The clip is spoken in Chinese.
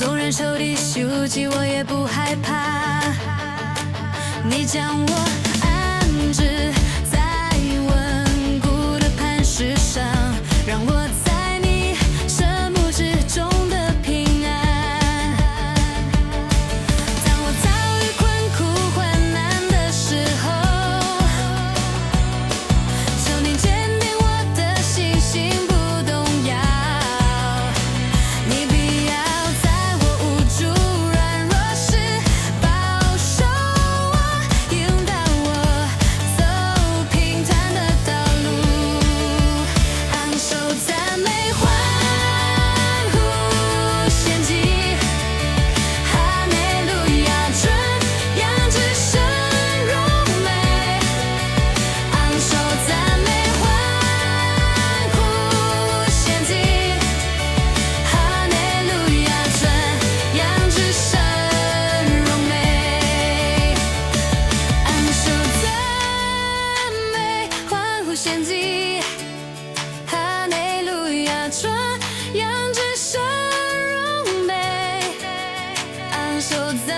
纵然仇敌袭击，我也不害怕。你将我安置在稳固的磐石上，让我在你圣幕之中的平安。当我遭遇困苦患难的时候，求你坚定我的信心不动摇。你必要在我无助软弱时保守我，引导我走平坦的道路，昂首赞美欢呼献祭，哈利路亚，尊扬至圣荣美，昂首赞美欢呼献祭，哈利路亚，尊扬至圣荣美，昂首赞美欢呼献祭，哈利路亚，尊扬至圣荣美，昂首赞